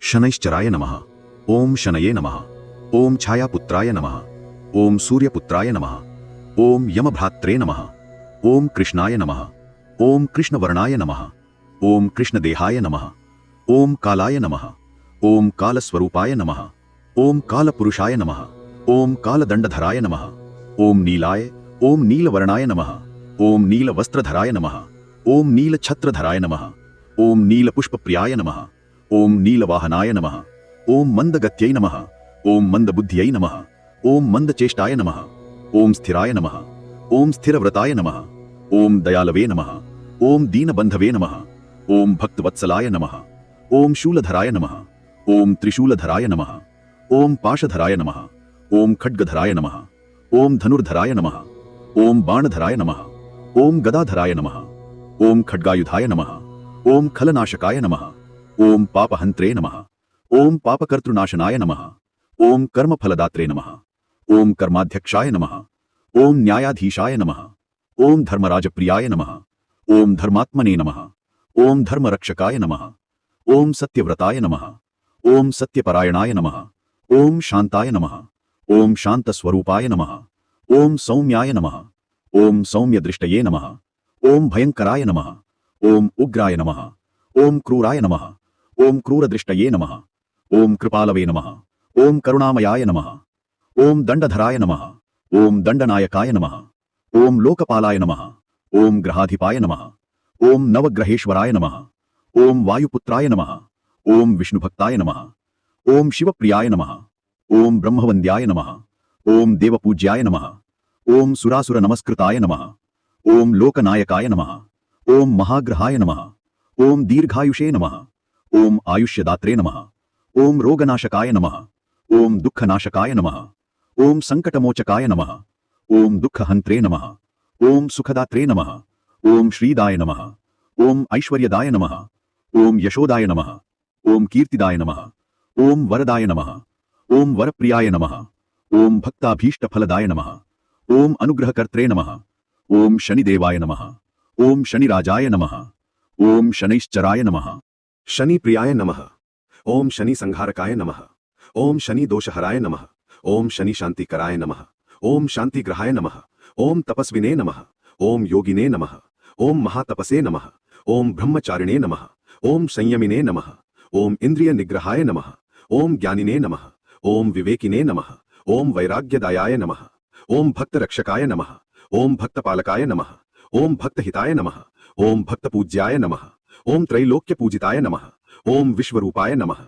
शनैश्चराय नमः। ओम शनये नमः। ओम छायापुत्राय नमः। ओम सूर्यपुत्राय नमः। ओम यमभ्रात्रे नमः। ओम कृष्णाय नमः। ओम कृष्णवर्णाय नमः। ओम कृष्णदेहाय नमः। ओम कालाय नमः। ओम कालस्वरूपाय नमः। ओम कालपुरुषाय नमः। ओम कालदंडधराय नमः। ओम नीलाय ओम नीलवर्णाय नमः। ओम नीलवस्त्रधराय नमः। ओम नीलछत्रधराय नमः। ओम नीलपुष्पप्रियाय नमः। ओम नीलवाहनाय नमः। ओम मंदगत्यै नमः। ओम मंदबुद्ध्यै नमः। ओम मंदचेष्टाय नमः। ओम स्थिराय नमः। ओम स्थिरव्रताय नमः। ओम दयालवे नमः। ओम दीनबंधवे नमः। ओम भक्तवत्सलाय नमः। ओम शूलधराय नमः। ओम त्रिशूलधराय नमः। ओम पाशधराय नमः। ओम खड्गधराय नमः। ओम धनुर्धराय नमः। ओम बाणधराय नमः। ओम गदाधराय नमः। ओम खड्गायुधाय नमः। ओम खलनाशकाय नमः। ओम पापहंत्रे नमः। ओम पापकर्तृनाशनाय नमः। ओम कर्मफलदात्रे नमः। ओम कर्माध्यक्षाय नमः। ओम न्यायाधीशाय नमः। ओम धर्मराजप्रियाय नमः। ओम धर्मात्मने नमः। ओम धर्मरक्षकाय नमः। ओम सत्यव्रताय नमः। ओम सत्यपरायणाय नमः। ओम शांताय नमः। ओम शांतस्वरूपाय नमः। ओम सौम्याय नमः। ओम सौम्यदृष्टये नमः। ओम भयंकराय नमः। ओम उग्राय नमः। ओम क्रूराय नमः। ओम क्रूरदृष्टये नमः। ओम कृपालवे नमः। ओम करुणामयाय नमः। ओम दंडधराय नमः। ओम दंडनायकाय नमः। ओम लोकपालाय नमः। ओम ग्रहाधिपाय नमः। ओम नवग्रहेश्वराय नमः। ओम वायुपुत्राय नमः। ओम विष्णुभक्ताय नमः। ओम शिवप्रियाय नमः। ओम ब्रह्मवन्द्याय नमः। ओम देवपूज्याय नमः। ओम सुरासुर नमस्कृताय नमः। ओम लोकनायकाय नमः। ओम महाग्रहाय नमः। ओम दीर्घायुषे नमः। ओम आयुष्यदात्रे नमः। ओम रोगनाशकाय नमः। ओम दुःखनाशकाय नमः। ओम संकटमोचकाय नमः। ओम दुःखहंत्रे नमः। ओम सुखदात्रे नमः। ओम श्रीदाय नमः। ओम ऐश्वर्यदाय नमः। ओम यशोदाय नमः। ओम कीर्तिदाय नमः। ओम वरदाय नमः। ओम वरप्रियाय नमः। ओम भक्ताभीष्टफलदाय नमः। ओम अनुग्रहकर्त्रे नमः। ओम शनिदेवाय नमः। ओम शनिराजाय नमः। ओम शनैश्चराय नमः। शनिप्रियाय नमः। ओम शनि संहारकाय नमः। ओम शनि दोषहराय नमः। ओम शनि शांतिकराय नमः। ओम शांतिग्रहाय नमः। ओम तपस्विने नमः। ओम योगिने नमः। ओम महातपसे नमः। ओम ब्रह्मचारिणे नमः। ओम संयमिने नमः। ओम इंद्रिय निग्रहाय नमः। ओम ज्ञानिने नमः। ओम विवेकिने नमः। ओम वैराग्यदायाय नमः। ओम भक्तरक्षकाय नमः। ओम भक्तपालकाय नमः। ओम भक्तहिताय नमः। ओम भक्तपूज्याय नमः। ओम त्रैलोक्यपूजिताय नमः। ओम विश्वरूपाय नमः।